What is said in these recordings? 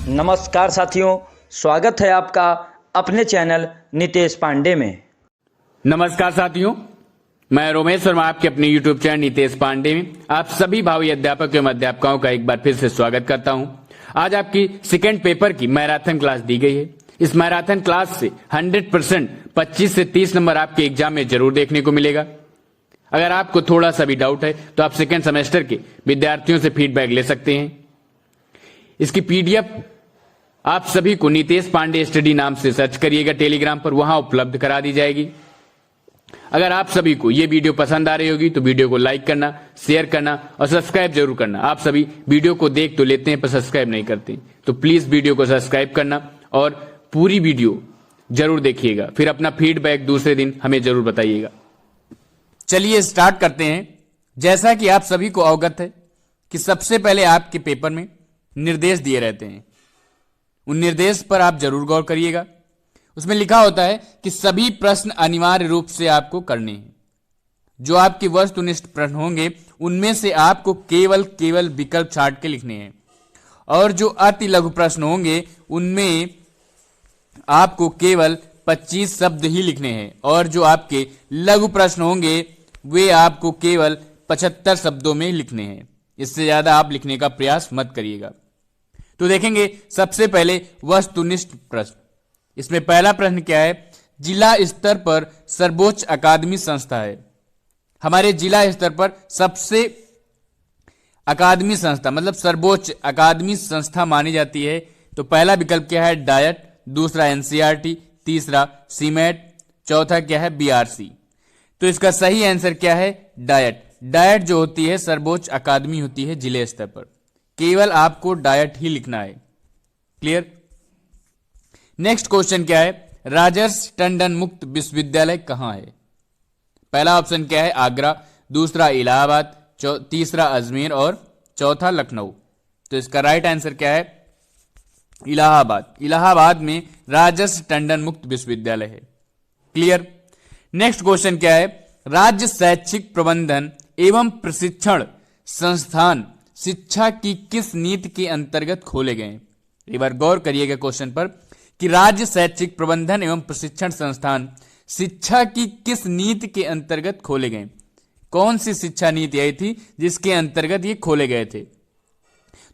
नमस्कार साथियों, स्वागत है आपका अपने चैनल नितेश पांडे में। नमस्कार साथियों, मैं रोमेश वर्मा आपके अपने YouTube चैनल नितेश पांडे में आप सभी भावी अध्यापक एवं अध्यापिकाओं का एक बार फिर से स्वागत करता हूं। आज आपकी सेकेंड पेपर की मैराथन क्लास दी गई है। इस मैराथन क्लास से 100% 25 से 30 नंबर आपके एग्जाम में जरूर देखने को मिलेगा। अगर आपको थोड़ा सा भी डाउट है तो आप सेकेंड सेमेस्टर के विद्यार्थियों से फीडबैक ले सकते हैं। इसकी पीडीएफ आप सभी को नितेश पांडे स्टडी नाम से सर्च करिएगा टेलीग्राम पर, वहां उपलब्ध करा दी जाएगी। अगर आप सभी को यह वीडियो पसंद आ रही होगी तो वीडियो को लाइक करना, शेयर करना और सब्सक्राइब जरूर करना। आप सभी वीडियो को देख तो लेते हैं पर सब्सक्राइब नहीं करते, तो प्लीज वीडियो को सब्सक्राइब करना और पूरी वीडियो जरूर देखिएगा। फिर अपना फीडबैक दूसरे दिन हमें जरूर बताइएगा। चलिए स्टार्ट करते हैं। जैसा कि आप सभी को अवगत है कि सबसे पहले आपके पेपर में निर्देश दिए रहते हैं। उन निर्देश पर आप जरूर गौर करिएगा। उसमें लिखा होता है कि सभी प्रश्न अनिवार्य रूप से आपको करने हैं। जो आपके वस्तुनिष्ठ प्रश्न होंगे उनमें से आपको केवल विकल्प छांट के लिखने हैं, और जो अति लघु प्रश्न होंगे उनमें आपको केवल 25 शब्द ही लिखने हैं, और जो आपके लघु प्रश्न होंगे वे आपको केवल 75 शब्दों में लिखने हैं। इससे ज्यादा आप लिखने का प्रयास मत करिएगा। तो देखेंगे सबसे पहले वस्तुनिष्ठ प्रश्न। इसमें पहला प्रश्न क्या है? जिला स्तर पर सर्वोच्च अकादमी संस्था है। हमारे जिला स्तर पर सबसे अकादमी संस्था मतलब सर्वोच्च अकादमी संस्था मानी जाती है। तो पहला विकल्प क्या है? डायट, दूसरा एनसीईआरटी, तीसरा सीमेट, चौथा क्या है? बीआरसी। तो इसका सही आंसर क्या है? डायट। डायट जो होती है सर्वोच्च अकादमी होती है जिले स्तर पर। केवल आपको डायट ही लिखना है। क्लियर? नेक्स्ट क्वेश्चन क्या है? राजर्षि टंडन मुक्त विश्वविद्यालय कहां है? पहला ऑप्शन क्या है? आगरा, दूसरा इलाहाबाद, तीसरा अजमेर और चौथा लखनऊ। तो इसका राइट आंसर क्या है? इलाहाबाद। इलाहाबाद में राजर्षि टंडन मुक्त विश्वविद्यालय है। क्लियर? नेक्स्ट क्वेश्चन क्या है? राज्य शैक्षिक प्रबंधन एवं प्रशिक्षण संस्थान शिक्षा की किस नीति के अंतर्गत खोले गए? एक बार गौर करिएगा क्वेश्चन पर कि राज्य शैक्षिक प्रबंधन एवं प्रशिक्षण संस्थान शिक्षा की किस नीति के अंतर्गत खोले गए? कौन सी शिक्षा नीति आई थी जिसके अंतर्गत ये खोले गए थे?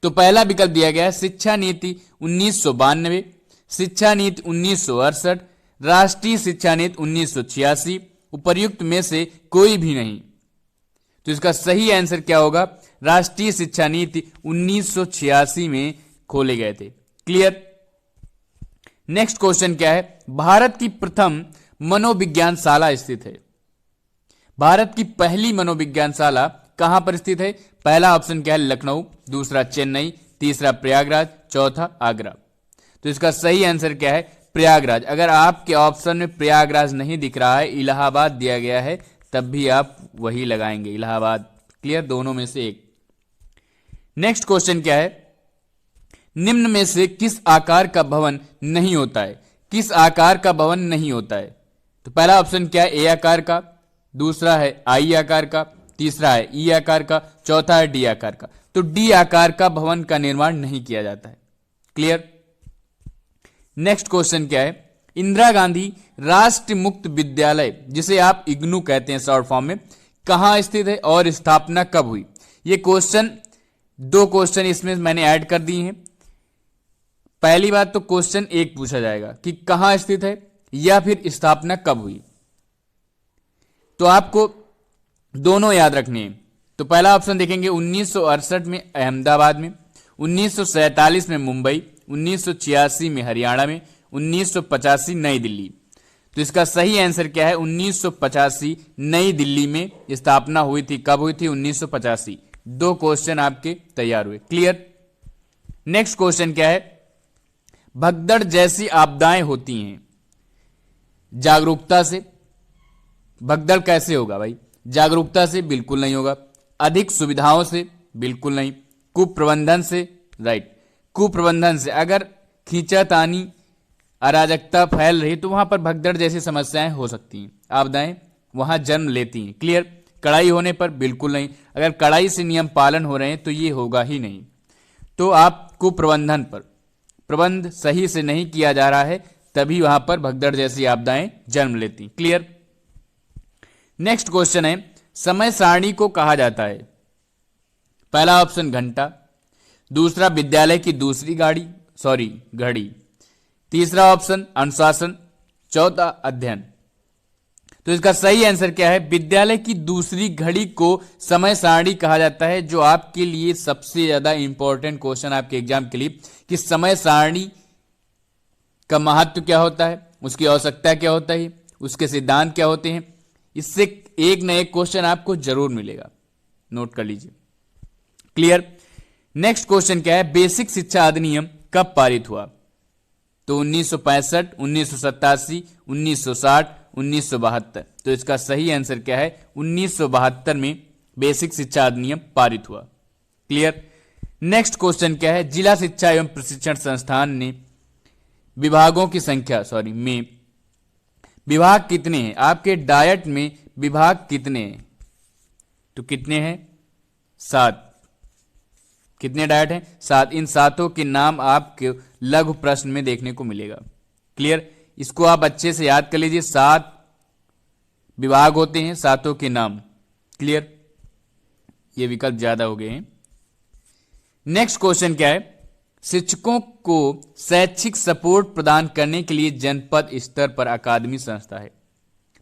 तो पहला विकल्प दिया गया है शिक्षा नीति 1992, शिक्षा नीति 1968, राष्ट्रीय शिक्षा नीति 1986, उपर्युक्त में से कोई भी नहीं। तो इसका सही आंसर क्या होगा? राष्ट्रीय शिक्षा नीति 1986 में खोले गए थे। क्लियर? नेक्स्ट क्वेश्चन क्या है? भारत की प्रथम मनोविज्ञान शाला स्थित है। भारत की पहली मनोविज्ञान शाला कहां पर स्थित है? पहला ऑप्शन क्या है? लखनऊ, दूसरा चेन्नई, तीसरा प्रयागराज, चौथा आगरा। तो इसका सही आंसर क्या है? प्रयागराज। अगर आपके ऑप्शन में प्रयागराज नहीं दिख रहा है, इलाहाबाद दिया गया है, तब भी आप वही लगाएंगे, इलाहाबाद। क्लियर? दोनों में से एक। नेक्स्ट क्वेश्चन क्या है? निम्न में से किस आकार का भवन नहीं होता है? किस आकार का भवन नहीं होता है? तो पहला ऑप्शन क्या है? ए आकार का, दूसरा है आई आकार का, तीसरा है ई आकार का, चौथा है डी आकार का। तो डी आकार का भवन का निर्माण नहीं किया जाता है। क्लियर? नेक्स्ट क्वेश्चन क्या है? इंदिरा गांधी राष्ट्रीय मुक्त विद्यालय, जिसे आप इग्नू कहते हैं शॉर्ट फॉर्म में, कहां स्थित है और स्थापना कब हुई? ये क्वेश्चन, दो क्वेश्चन इसमें मैंने ऐड कर दिए हैं। पहली बात तो क्वेश्चन एक पूछा जाएगा कि कहां स्थित है या फिर स्थापना कब हुई। तो आपको दोनों याद रखने हैं। तो पहला ऑप्शन देखेंगे 1968 में अहमदाबाद में, 1947 में मुंबई, 1986 में हरियाणा में, 1985 नई दिल्ली। तो इसका सही आंसर क्या है? 1985 नई दिल्ली में स्थापना हुई थी। कब हुई थी? 1985। दो क्वेश्चन आपके तैयार हुए। क्लियर? नेक्स्ट क्वेश्चन क्या है? भगदड़ जैसी आपदाएं होती हैं जागरूकता से। भगदड़ कैसे होगा भाई? जागरूकता से बिल्कुल नहीं होगा। अधिक सुविधाओं से बिल्कुल नहीं। कुप्रबंधन से, राइट, कुप्रबंधन से। अगर खींचातानी अराजकता फैल रही तो वहां पर भगदड़ जैसी समस्याएं हो सकती हैं, आपदाएं वहां जन्म लेती हैं। क्लियर? कड़ाई होने पर बिल्कुल नहीं। अगर कड़ाई से नियम पालन हो रहे हैं तो ये होगा ही नहीं। तो आप कुप्रबंधन पर प्रबंध सही से नहीं किया जा रहा है, तभी वहां पर भगदड़ जैसी आपदाएं जन्म लेती। क्लियर। नेक्स्ट क्वेश्चन है, समय सारणी को कहा जाता है? पहला ऑप्शन घंटा, दूसरा विद्यालय की दूसरी घड़ी, तीसरा ऑप्शन अनुशासन, चौथा अध्ययन। तो इसका सही आंसर क्या है? विद्यालय की दूसरी घड़ी को समय सारणी कहा जाता है, जो आपके लिए सबसे ज्यादा इंपॉर्टेंट क्वेश्चन आपके एग्जाम के लिए, कि समय सारणी का महत्व क्या होता है, उसकी आवश्यकता क्या होता है, उसके सिद्धांत क्या होते हैं। इससे एक न एक क्वेश्चन आपको जरूर मिलेगा, नोट कर लीजिए। क्लियर। नेक्स्ट क्वेश्चन क्या है? बेसिक शिक्षा अधिनियम कब पारित हुआ? तो 1965, 1987, 1960, 1972। तो इसका सही आंसर क्या है? 1972 में बेसिक शिक्षा अधिनियम पारित हुआ। क्लियर। नेक्स्ट क्वेश्चन क्या है? जिला शिक्षा एवं प्रशिक्षण संस्थान ने विभागों की संख्या में विभाग कितने हैं? आपके डायट में विभाग कितने हैं? तो कितने हैं? 7। कितने डायट हैं? 7। इन 7 के नाम आपके लघु प्रश्न में देखने को मिलेगा। क्लियर। इसको आप अच्छे से याद कर लीजिए। 7 विभाग होते हैं, 7 के नाम। क्लियर। ये विकल्प ज्यादा हो गए हैं। नेक्स्ट क्वेश्चन क्या है? शिक्षकों को शैक्षिक सपोर्ट प्रदान करने के लिए जनपद स्तर पर अकादमी संस्था है।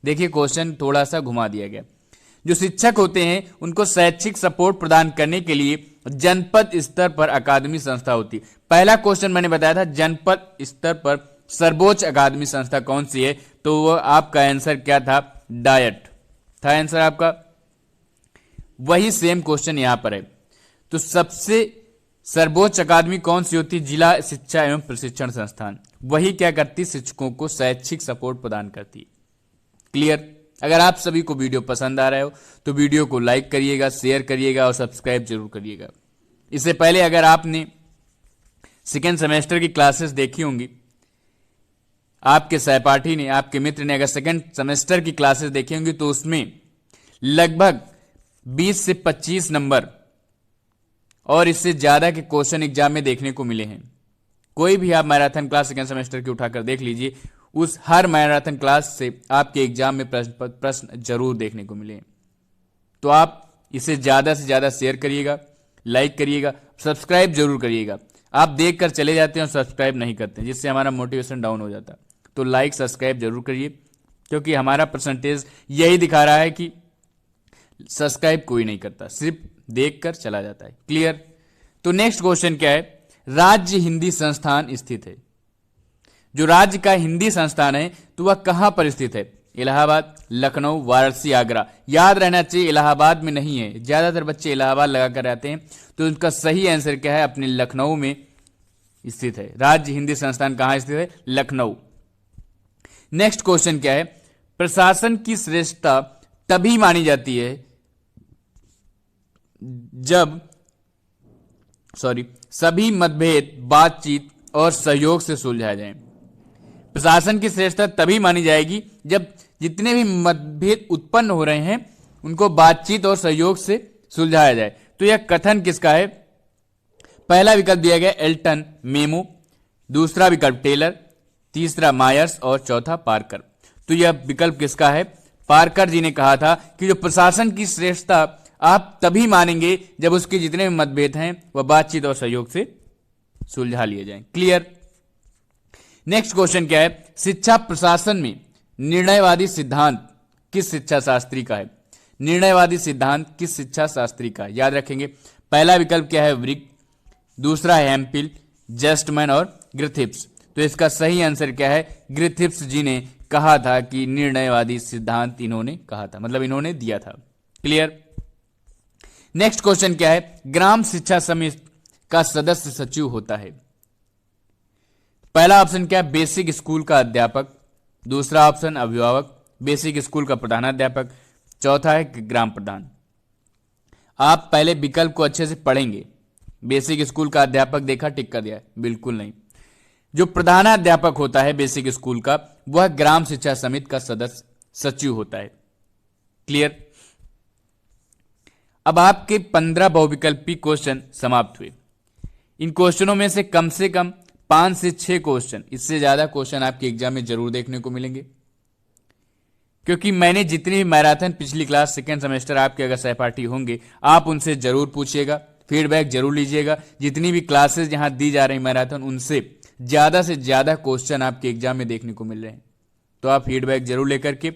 देखिए क्वेश्चन थोड़ा सा घुमा दिया गया। जो शिक्षक होते हैं उनको शैक्षिक सपोर्ट प्रदान करने के लिए जनपद स्तर पर अकादमी संस्था होती है। पहला क्वेश्चन मैंने बताया था जनपद स्तर पर सर्वोच्च अकादमी संस्था कौन सी है, तो वो आपका आंसर क्या था? डायट था आंसर आपका। वही सेम क्वेश्चन यहां पर है। तो सबसे सर्वोच्च अकादमी कौन सी होती? जिला शिक्षा एवं प्रशिक्षण संस्थान। वही क्या करती? शिक्षकों को शैक्षिक सपोर्ट प्रदान करती है। क्लियर। अगर आप सभी को वीडियो पसंद आ रहा हो तो वीडियो को लाइक करिएगा, शेयर करिएगा और सब्सक्राइब जरूर करिएगा। इससे पहले अगर आपने सेकेंड सेमेस्टर की क्लासेस देखी होंगी, आपके सहपाठी ने, आपके मित्र ने अगर सेकेंड सेमेस्टर की क्लासेस देखी होंगी, तो उसमें लगभग 20 से 25 नंबर और इससे ज्यादा के क्वेश्चन एग्जाम में देखने को मिले हैं। कोई भी आप मैराथन क्लास सेकेंड सेमेस्टर की उठाकर देख लीजिए, उस हर मैराथन क्लास से आपके एग्जाम में प्रश्न जरूर देखने को मिले। तो आप इसे ज्यादा से ज्यादा शेयर करिएगा, लाइक करिएगा, सब्सक्राइब जरूर करिएगा। आप देखकर चले जाते हैं और सब्सक्राइब नहीं करते हैं, जिससे हमारा मोटिवेशन डाउन हो जाता है। तो लाइक सब्सक्राइब जरूर करिए, क्योंकि हमारा परसेंटेज यही दिखा रहा है कि सब्सक्राइब कोई नहीं करता, सिर्फ देखकर चला जाता है। क्लियर। तो नेक्स्ट क्वेश्चन क्या है? राज्य हिंदी संस्थान स्थित है। जो राज्य का हिंदी संस्थान है तो वह कहां पर स्थित है? इलाहाबाद, लखनऊ, वाराणसी, आगरा। याद रहना चाहिए इलाहाबाद में नहीं है। ज्यादातर बच्चे इलाहाबाद लगाकर रहते हैं, तो उनका सही आंसर क्या है? अपने लखनऊ में स्थित है। राज्य हिंदी संस्थान कहां स्थित है? लखनऊ। नेक्स्ट क्वेश्चन क्या है? प्रशासन की श्रेष्ठता तभी मानी जाती है जब सभी मतभेद बातचीत और सहयोग से सुलझाए जाएं। प्रशासन की श्रेष्ठता तभी मानी जाएगी जब जितने भी मतभेद उत्पन्न हो रहे हैं उनको बातचीत और सहयोग से सुलझाया जाए। तो यह कथन किसका है? पहला विकल्प दिया गया एल्टन मेमो, दूसरा विकल्प टेलर, तीसरा मायर्स और चौथा पार्कर। तो यह विकल्प किसका है? पार्कर जी ने कहा था कि जो प्रशासन की श्रेष्ठता आप तभी मानेंगे जब उसके जितने भी मतभेद हैं वह बातचीत और सहयोग से सुलझा लिए जाएं। क्लियर। नेक्स्ट क्वेश्चन क्या है? शिक्षा प्रशासन में निर्णयवादी सिद्धांत किस शिक्षा शास्त्री का है? निर्णयवादी सिद्धांत किस शिक्षा शास्त्री का है? याद रखेंगे। पहला विकल्प क्या है? व्रिक, दूसरा है हैम्पिल, जस्टमैन और ग्रिफिथ्स। तो इसका सही आंसर क्या है? ग्रिफिथ्स जी ने कहा था कि निर्णयवादी सिद्धांत इन्होंने कहा था, मतलब इन्होंने दिया था। क्लियर। नेक्स्ट क्वेश्चन क्या है? ग्राम शिक्षा समिति का सदस्य सचिव होता है। पहला ऑप्शन क्या है? बेसिक स्कूल का अध्यापक, दूसरा ऑप्शन अभिभावक, बेसिक स्कूल का प्रधानाध्यापक, चौथा है ग्राम प्रधान। आप पहले विकल्प को अच्छे से पढ़ेंगे। बेसिक स्कूल का अध्यापक देखा, टिक कर दिया, बिल्कुल नहीं। जो प्रधानाध्यापक होता है बेसिक स्कूल का, वह ग्राम शिक्षा समिति का सदस्य सचिव होता है। क्लियर। अब आपके 15 बहुविकल्पी क्वेश्चन समाप्त हुए। इन क्वेश्चनों में से कम 5 से 6 क्वेश्चन, इससे ज्यादा क्वेश्चन आपके एग्जाम में जरूर देखने को मिलेंगे, क्योंकि मैंने जितनी भी मैराथन पिछली क्लास सेकेंड सेमेस्टर आपके अगर सहपाठी होंगे आप उनसे जरूर पूछिएगा, फीडबैक जरूर लीजिएगा। जितनी भी क्लासेस यहां दी जा रही मैराथन उनसे से ज्यादा क्वेश्चन आपके एग्जाम में देखने को मिल रहे हैं, तो आप फीडबैक जरूर लेकर के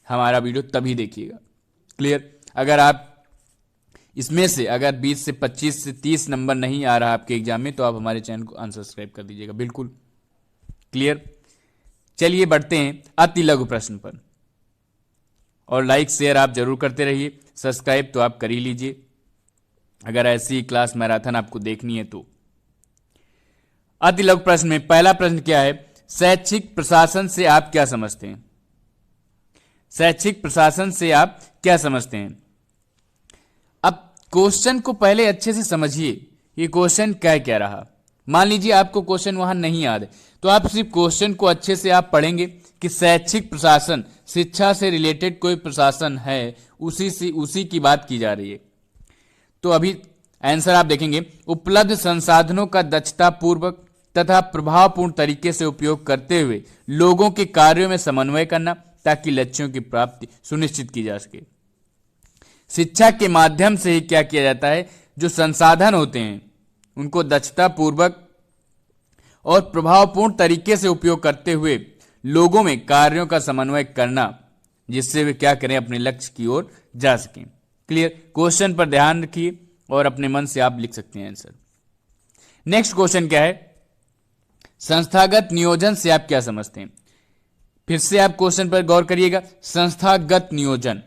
हमारा वीडियो तभी देखिएगा। क्लियर? अगर आप इसमें से अगर 20 से 25 से 30 नंबर नहीं आ रहा आपके एग्जाम में तो आप हमारे चैनल को अनसब्सक्राइब कर दीजिएगा। बिल्कुल क्लियर? चलिए बढ़ते हैं अति लघु प्रश्न पर, और लाइक शेयर आप जरूर करते रहिए, सब्सक्राइब तो आप कर ही लीजिए अगर ऐसी क्लास मैराथन आपको देखनी है तो। अति लघु प्रश्न में पहला प्रश्न क्या है? शैक्षिक प्रशासन से आप क्या समझते हैं? शैक्षिक प्रशासन से आप क्या समझते हैं? अब क्वेश्चन को पहले अच्छे से समझिए, ये क्वेश्चन क्या रहा। मान लीजिए आपको क्वेश्चन वहां नहीं याद है, तो आप सिर्फ क्वेश्चन को अच्छे से आप पढ़ेंगे कि शैक्षिक प्रशासन शिक्षा से रिलेटेड कोई प्रशासन है, उसी की बात की जा रही है। तो अभी आंसर आप देखेंगे, उपलब्ध संसाधनों का दक्षता पूर्वक तथा प्रभावपूर्ण तरीके से उपयोग करते हुए लोगों के कार्यों में समन्वय करना ताकि लक्ष्यों की प्राप्ति सुनिश्चित की जा सके। शिक्षा के माध्यम से ही क्या किया जाता है, जो संसाधन होते हैं उनको दक्षता पूर्वक और प्रभावपूर्ण तरीके से उपयोग करते हुए लोगों में कार्यों का समन्वय करना, जिससे वे क्या करें, अपने लक्ष्य की ओर जा सकें। क्लियर? क्वेश्चन पर ध्यान रखिए और अपने मन से आप लिख सकते हैं आंसर। नेक्स्ट क्वेश्चन क्या है? संस्थागत नियोजन से आप क्या समझते हैं? फिर से आप क्वेश्चन पर गौर करिएगा। संस्थागत नियोजन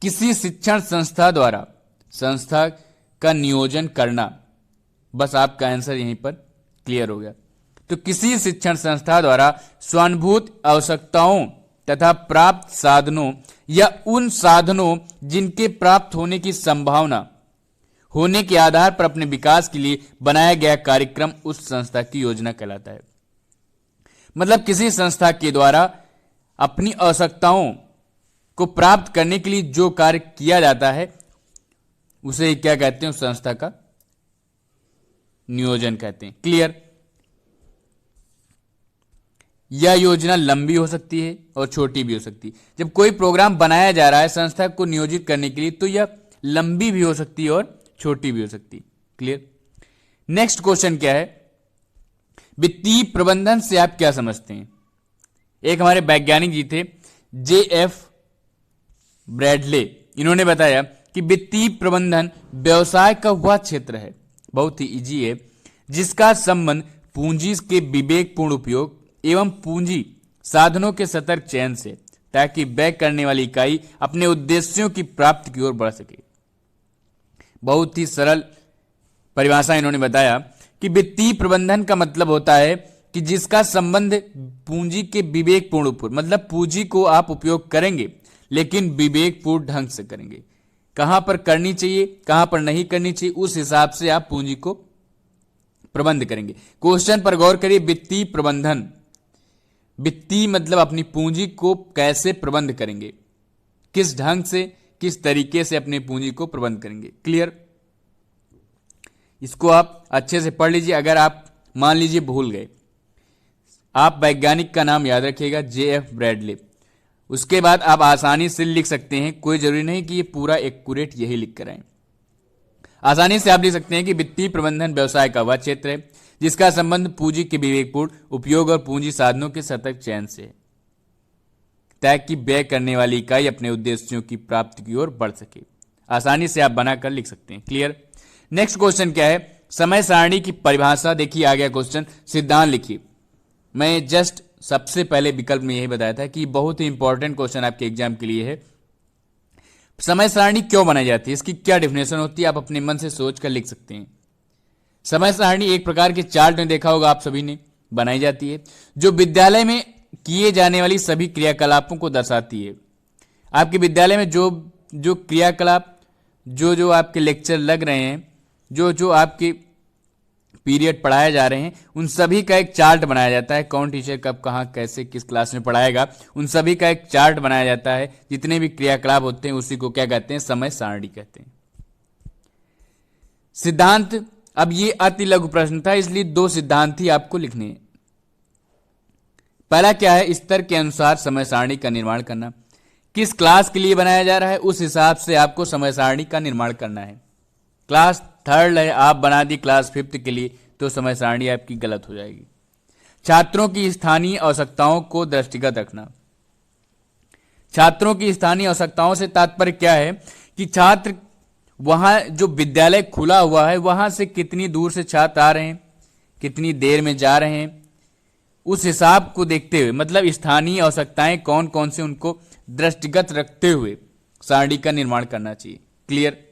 किसी शिक्षण संस्था द्वारा संस्था का नियोजन करना। बस आपका आंसर यहीं पर क्लियर हो गया। तो किसी शिक्षण संस्था द्वारा स्वानुभूत आवश्यकताओं तथा प्राप्त साधनों या उन साधनों जिनके प्राप्त होने की संभावना होने के आधार पर अपने विकास के लिए बनाया गया कार्यक्रम उस संस्था की योजना कहलाता है। मतलब किसी संस्था के द्वारा अपनी आवश्यकताओं को प्राप्त करने के लिए जो कार्य किया जाता है उसे क्या कहते हैं? उस संस्था का नियोजन कहते हैं। क्लियर? यह योजना लंबी हो सकती है और छोटी भी हो सकती है। जब कोई प्रोग्राम बनाया जा रहा है संस्था को नियोजित करने के लिए, तो यह लंबी भी हो सकती है और छोटी भी हो सकती है। क्लियर? नेक्स्ट क्वेश्चन क्या है? वित्तीय प्रबंधन से आप क्या समझते हैं? एक हमारे वैज्ञानिक जी थे JF ब्रैडले, इन्होंने बताया कि वित्तीय प्रबंधन व्यवसाय का वह क्षेत्र है, बहुत ही इजी है, जिसका संबंध पूंजी के विवेकपूर्ण उपयोग एवं पूंजी साधनों के सतर्क चयन से, ताकि व्यय करने वाली इकाई अपने उद्देश्यों की प्राप्ति की ओर बढ़ सके। बहुत ही सरल परिभाषा इन्होंने बताया कि वित्तीय प्रबंधन का मतलब होता है कि जिसका संबंध पूंजी के विवेकपूर्ण उपयोग, मतलब पूंजी को आप उपयोग करेंगे लेकिन विवेकपूर्ण ढंग से करेंगे। कहां पर करनी चाहिए, कहां पर नहीं करनी चाहिए, उस हिसाब से आप पूंजी को प्रबंध करेंगे। क्वेश्चन पर गौर करिए। वित्तीय प्रबंधन, वित्तीय मतलब अपनी पूंजी को कैसे प्रबंध करेंगे, किस ढंग से, किस तरीके से अपनी पूंजी को प्रबंध करेंगे। क्लियर? इसको आप अच्छे से पढ़ लीजिए। अगर आप मान लीजिए भूल गए, आप वैज्ञानिक का नाम याद रखिएगा JF ब्रैडले। उसके बाद आप आसानी से लिख सकते हैं, कोई जरूरी नहीं कि ये पूरा एक्यूरेट यही लिख कर आए। आसानी से आप लिख सकते हैं कि वित्तीय प्रबंधन व्यवसाय का वह क्षेत्र है जिसका संबंध पूंजी के विवेकपूर्ण उपयोग और पूंजी साधनों के सतर्क चयन से है, ताकि व्यय करने वाली इकाई अपने उद्देश्यों की प्राप्ति की ओर बढ़ सके। आसानी से आप बनाकर लिख सकते हैं। क्लियर? नेक्स्ट क्वेश्चन क्या है? समय सारणी की परिभाषा। देखिए आ गया क्वेश्चन, सिद्धांत लिखिए। मैं जस्ट सबसे पहले विकल्प में यही बताया था कि बहुत ही इंपॉर्टेंट क्वेश्चन आपके एग्जाम के लिए है। समय सारणी क्यों बनाई जाती है, इसकी क्या डेफिनेशन होती है, आप अपने मन से सोच कर लिख सकते हैं। समय सारणी एक प्रकार के चार्ट में देखा होगा आप सभी ने, बनाई जाती है जो विद्यालय में किए जाने वाली सभी क्रियाकलापों को दर्शाती है। आपके विद्यालय में जो क्रियाकलाप, जो आपके लेक्चर लग रहे हैं, जो आपके पीरियड पढ़ाए जा रहे हैं, उन सभी का एक चार्ट बनाया जाता है। कौन टीचर कब कहां कैसे किस क्लास में पढ़ाएगा, उन सभी का एक चार्ट बनाया जाता है। जितने भी क्रियाकलाप होते हैं उसी को क्या कहते हैं? समय सारणी कहते हैं। सिद्धांत अब ये अति लघु प्रश्न था, इसलिए 2 सिद्धांत ही आपको लिखने हैं। पहला क्या है, स्तर के अनुसार समय सारणी का निर्माण करना। किस क्लास के लिए बनाया जा रहा है उस हिसाब से आपको समय सारणी का निर्माण करना है। क्लास 3rd है, आप बना दी क्लास 5th के लिए, तो समय सारणी आपकी गलत हो जाएगी। छात्रों की स्थानीय आवश्यकताओं को दृष्टिगत रखना। छात्रों की स्थानीय आवश्यकताओं से तात्पर्य क्या है कि छात्र वहां जो विद्यालय खुला हुआ है वहां से कितनी दूर से छात्र आ रहे हैं, कितनी देर में जा रहे हैं, उस हिसाब को देखते हुए, मतलब स्थानीय आवश्यकताएं कौन कौन से, उनको दृष्टिगत रखते हुए सारणी का निर्माण करना चाहिए। क्लियर।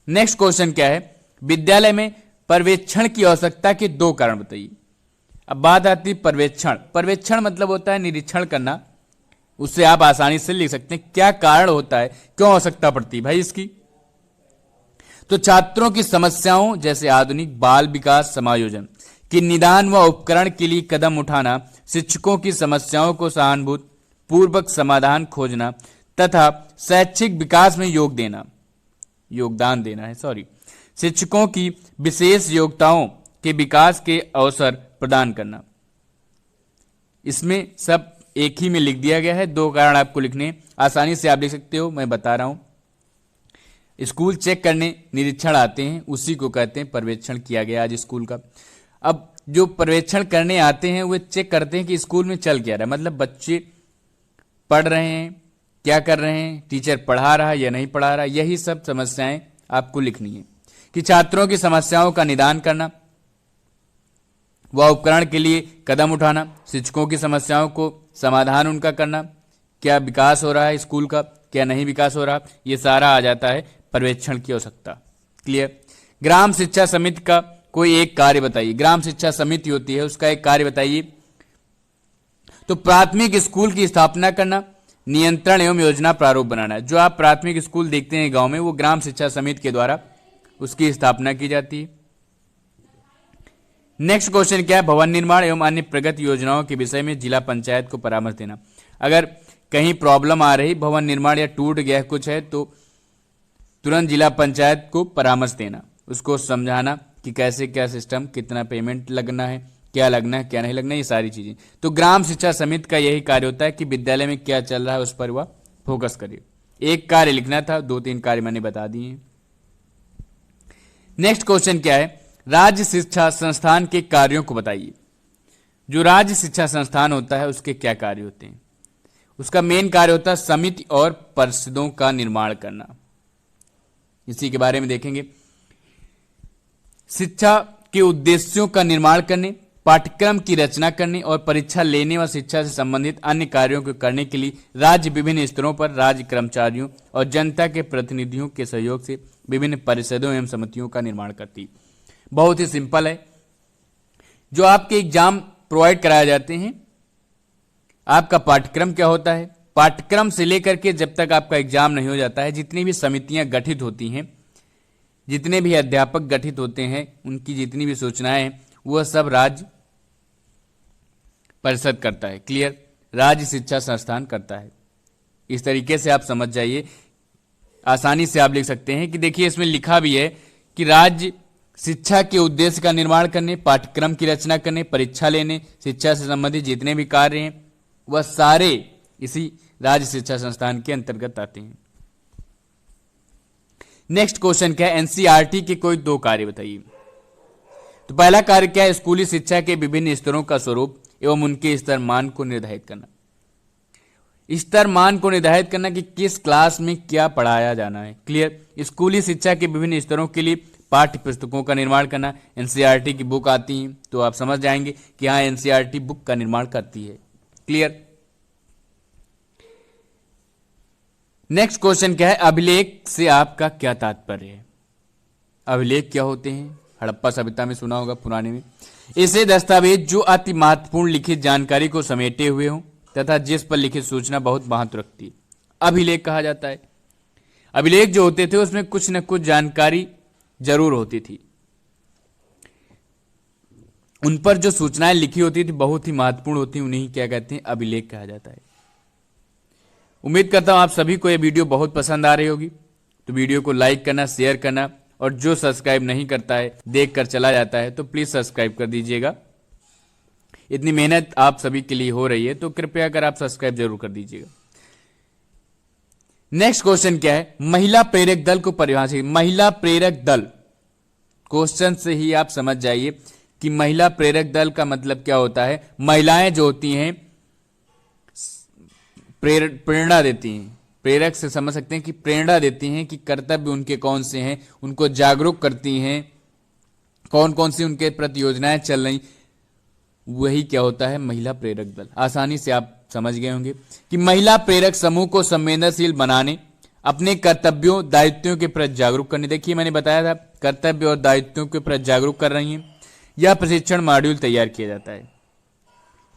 नेक्स्ट क्वेश्चन क्या है, विद्यालय में पर्यवेक्षण की आवश्यकता के 2 कारण बताइए। अब बात आती है पर्यवेक्षण। पर्यवेक्षण मतलब होता है निरीक्षण करना, उससे आप आसानी से लिख सकते हैं क्या कारण होता है, क्यों आवश्यकता पड़ती है भाई इसकी। तो छात्रों की समस्याओं जैसे आधुनिक बाल विकास समायोजन कि निदान व उपकरण के लिए कदम उठाना, शिक्षकों की समस्याओं को सहानुभूति पूर्वक समाधान खोजना तथा शैक्षिक विकास में योगदान देना है, शिक्षकों की विशेष योग्यताओं के विकास के अवसर प्रदान करना। इसमें सब एक ही में लिख दिया गया है, 2 कारण आपको लिखने हैं, आसानी से आप लिख सकते हो, मैं बता रहा हूं। स्कूल चेक करने निरीक्षण आते हैं, उसी को कहते हैं पर्यवेक्षण किया गया आज स्कूल का। अब जो पर्यवेक्षण करने आते हैं वे चेक करते हैं कि स्कूल में चल क्या रहा है, मतलब बच्चे पढ़ रहे हैं, क्या कर रहे हैं, टीचर पढ़ा रहा है या नहीं पढ़ा रहा, यही सब समस्याएं आपको लिखनी है। कि छात्रों की समस्याओं का निदान करना व उपकरण के लिए कदम उठाना, शिक्षकों की समस्याओं को समाधान उनका करना, क्या विकास हो रहा है स्कूल का, क्या नहीं विकास हो रहा, ये सारा आ जाता है पर्यवेक्षण की आवश्यकता। क्लियर। ग्राम शिक्षा समिति का कोई एक कार्य बताइए। ग्राम शिक्षा समिति होती है, उसका एक कार्य बताइए। तो प्राथमिक स्कूल की स्थापना करना, नियंत्रण एवं योजना प्रारूप बनाना। जो आप प्राथमिक स्कूल देखते हैं गांव में, वो ग्राम शिक्षा समिति के द्वारा उसकी स्थापना की जाती है। नेक्स्ट क्वेश्चन क्या है, भवन निर्माण एवं अन्य प्रगति योजनाओं के विषय में जिला पंचायत को परामर्श देना। अगर कहीं प्रॉब्लम आ रही, भवन निर्माण या टूट गया कुछ है, तो तुरंत जिला पंचायत को परामर्श देना, उसको समझाना कि कैसे क्या सिस्टम, कितना पेमेंट लगना है, क्या लगना है, क्या नहीं लगना है, ये सारी चीजें। तो ग्राम शिक्षा समिति का यही कार्य होता है कि विद्यालय में क्या चल रहा है उस पर वह फोकस करे। एक कार्य लिखना था, 2-3 कार्य मैंने बता दिए हैं। नेक्स्ट क्वेश्चन क्या है, राज्य शिक्षा संस्थान के कार्यों को बताइए। जो राज्य शिक्षा संस्थान होता है उसके क्या कार्य होते हैं। उसका मेन कार्य होता है समिति और परिषदों का निर्माण करना, इसी के बारे में देखेंगे। शिक्षा के उद्देश्यों का निर्माण करने, पाठ्यक्रम की रचना करने और परीक्षा लेने व शिक्षा से संबंधित अन्य कार्यों को करने के लिए राज्य विभिन्न स्तरों पर राज्य कर्मचारियों और जनता के प्रतिनिधियों के सहयोग से विभिन्न परिषदों एवं समितियों का निर्माण करती है। बहुत ही सिंपल है। जो आपके एग्जाम प्रोवाइड कराए जाते हैं, आपका पाठ्यक्रम क्या होता है, पाठ्यक्रम से लेकर के जब तक आपका एग्जाम नहीं हो जाता है, जितनी भी समितियां गठित होती हैं, जितने भी अध्यापक गठित होते हैं, उनकी जितनी भी सूचनाएं हैं, वह सब राज्य परिषद करता है। क्लियर। राज्य शिक्षा संस्थान करता है। इस तरीके से आप समझ जाइए, आसानी से आप लिख सकते हैं कि देखिए इसमें लिखा भी है कि राज्य शिक्षा के उद्देश्य का निर्माण करने, पाठ्यक्रम की रचना करने, परीक्षा लेने, शिक्षा से संबंधित जितने भी कार्य हैं वह सारे इसी राज्य शिक्षा संस्थान के अंतर्गत आते हैं। नेक्स्ट क्वेश्चन क्या है, एनसीईआरटी के कोई 2 कार्य बताइए। तो पहला कार्य क्या है, स्कूली शिक्षा के विभिन्न स्तरों का स्वरूप एवं उनके स्तर मान को निर्धारित करना। स्तर मान को निर्धारित करना कि किस क्लास में क्या पढ़ाया जाना है। क्लियर। स्कूली शिक्षा के विभिन्न स्तरों के लिए पाठ्य पुस्तकों का निर्माण करना। एनसीईआरटी की बुक आती है तो आप समझ जाएंगे कि हाँ एनसीईआरटी बुक का निर्माण करती है। क्लियर। नेक्स्ट क्वेश्चन क्या है, अभिलेख से आपका क्या तात्पर्य है। अभिलेख क्या होते हैं, हड़प्पा सभ्यता में सुना होगा, पुराने में। ऐसे दस्तावेज जो अति महत्वपूर्ण लिखित जानकारी को समेटे हुए हों तथा जिस पर लिखित सूचना बहुत महत्व रखती है, अभिलेख कहा जाता है। अभिलेख जो होते थे उसमें कुछ न कुछ जानकारी जरूर होती थी, उन पर जो सूचनाएं लिखी होती थी बहुत ही महत्वपूर्ण होती, उन्हें क्या कहते हैं, अभिलेख कहा जाता है। उम्मीद करता हूं आप सभी को यह वीडियो बहुत पसंद आ रही होगी, तो वीडियो को लाइक करना, शेयर करना और जो सब्सक्राइब नहीं करता है, देख कर चला जाता है, तो प्लीज सब्सक्राइब कर दीजिएगा। इतनी मेहनत आप सभी के लिए हो रही है तो कृपया कर आप सब्सक्राइब जरूर कर दीजिएगा। नेक्स्ट क्वेश्चन क्या है, महिला प्रेरक दल को परिभाषित। महिला प्रेरक दल, क्वेश्चन से ही आप समझ जाइए कि महिला प्रेरक दल का मतलब क्या होता है। महिलाएं जो होती हैं प्रेरणा देती हैं, प्रेरक से समझ सकते हैं कि प्रेरणा देती हैं कि कर्तव्य उनके कौन से हैं, उनको जागरूक करती हैं, कौन कौन सी उनके प्रति योजनाएं चल रही, वही क्या होता है महिला प्रेरक दल। आसानी से आप समझ गए होंगे कि महिला प्रेरक समूह को संवेदनशील बनाने, अपने कर्तव्यों दायित्वों के प्रति जागरूक करने। देखिए मैंने बताया था कर्तव्य और दायित्वों के प्रति जागरूक कर रही हैं। यह प्रशिक्षण मॉड्यूल तैयार किया जाता है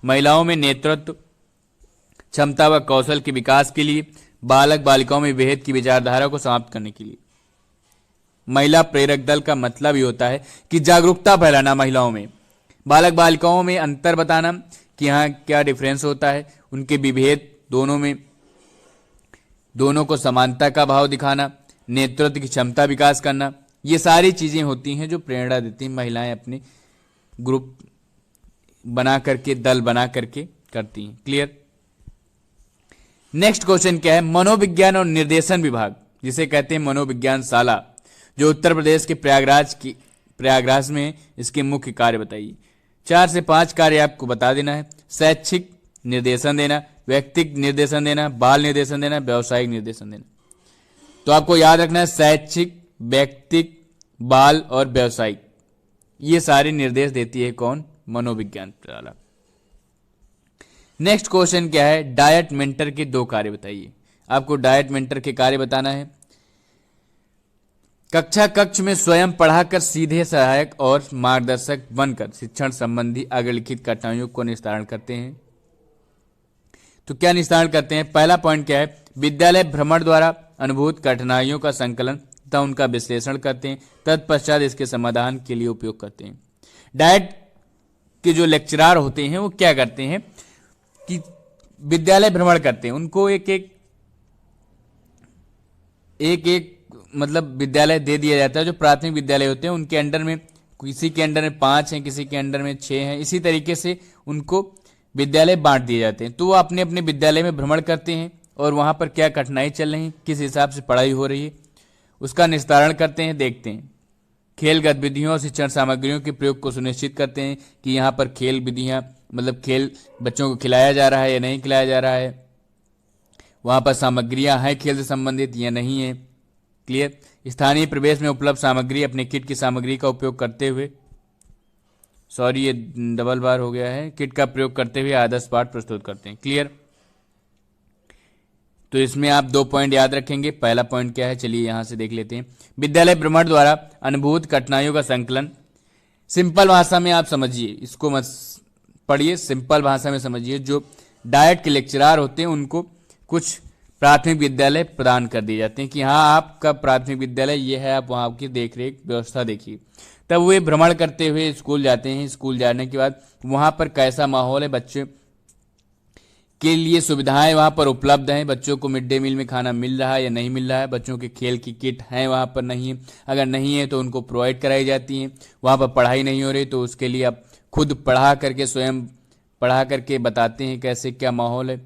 महिलाओं में नेतृत्व क्षमता व कौशल के विकास के लिए, बालक बालिकाओं में भेद की विचारधारा को समाप्त करने के लिए। महिला प्रेरक दल का मतलब ही होता है कि जागरूकता फैलाना महिलाओं में, बालक बालिकाओं में अंतर बताना कि यहाँ क्या डिफरेंस होता है, उनके विभेद दोनों में, दोनों को समानता का भाव दिखाना, नेतृत्व की क्षमता विकास करना। ये सारी चीजें होती हैं जो प्रेरणा देती हैं। महिलाएं अपने ग्रुप बना करके, दल बना करके करती हैं। क्लियर। नेक्स्ट क्वेश्चन क्या है, मनोविज्ञान और निर्देशन विभाग, जिसे कहते हैं मनोविज्ञान शाला, जो उत्तर प्रदेश के प्रयागराज में है, इसके मुख्य कार्य बताइए। 4 से 5 कार्य आपको बता देना है। शैक्षिक निर्देशन देना, व्यक्तिगत निर्देशन देना, बाल निर्देशन देना, व्यवसायिक निर्देशन देना। तो आपको याद रखना है शैक्षिक, व्यक्तिगत, बाल और व्यवसायिक, ये सारे निर्देश देती है कौन, मनोविज्ञान शाला। नेक्स्ट क्वेश्चन क्या है, डायट मेंटर के 2 कार्य बताइए। आपको डायट मेंटर के कार्य बताना है। कक्ष में स्वयं पढ़ाकर सीधे सहायक और मार्गदर्शक बनकर शिक्षण संबंधी अग्रलिखित कठिनाइयों को निस्तारण करते हैं। तो क्या निस्तारण करते हैं, पहला पॉइंट क्या है, विद्यालय भ्रमण द्वारा अनुभूत कठिनाइयों का संकलन तथा उनका विश्लेषण करते हैं, तत्पश्चात इसके समाधान के लिए उपयोग करते हैं। डायट के जो लेक्चरार होते हैं वो क्या करते हैं कि विद्यालय भ्रमण करते हैं, उनको एक मतलब विद्यालय दे दिया जाता है। जो प्राथमिक विद्यालय होते हैं उनके अंडर में, किसी के अंडर में 5 हैं, किसी के अंडर में 6 हैं, इसी तरीके से उनको विद्यालय बांट दिए जाते हैं। तो वो अपने अपने विद्यालय में भ्रमण करते हैं और वहां पर क्या कठिनाई चल रही है, किस हिसाब से पढ़ाई हो रही है, उसका निस्तारण करते हैं, देखते हैं। खेल गतिविधियों और शिक्षण सामग्रियों के प्रयोग को सुनिश्चित करते हैं कि यहाँ पर खेल विधियां, मतलब खेल बच्चों को खिलाया जा रहा है या नहीं खिलाया जा रहा है, वहां पर सामग्रियां हैं खेल से संबंधित या नहीं है। क्लियर। स्थानीय प्रवेश में उपलब्ध सामग्री, अपने किट की सामग्री का उपयोग करते हुए, सॉरी ये डबल बार हो गया है, किट का प्रयोग करते हुए आदर्श पाठ प्रस्तुत करते हैं। क्लियर। तो इसमें आप 2 पॉइंट याद रखेंगे। पहला पॉइंट क्या है, चलिए यहां से देख लेते हैं। विद्यालय भ्रमण द्वारा अनुभूत कठिनाइयों का संकलन, सिंपल भाषा में आप समझिए, इसको मत पढ़िए, सिंपल भाषा में समझिए। जो डायट के लेक्चरार होते हैं उनको कुछ प्राथमिक विद्यालय प्रदान कर दिए जाते हैं कि हाँ आपका प्राथमिक विद्यालय ये है, आप वहां की देख रेख व्यवस्था देखिए। तब वे भ्रमण करते हुए स्कूल जाते हैं। स्कूल जाने के बाद वहां पर कैसा माहौल है, बच्चे के लिए सुविधाएं वहां पर उपलब्ध हैं, बच्चों को मिड डे मील में खाना मिल रहा है या नहीं मिल रहा है, बच्चों के खेल की किट है वहां पर नहीं है, अगर नहीं है तो उनको प्रोवाइड कराई जाती है। वहां पर पढ़ाई नहीं हो रही तो उसके लिए आप खुद पढ़ा करके, स्वयं पढ़ा करके बताते हैं कैसे क्या माहौल है।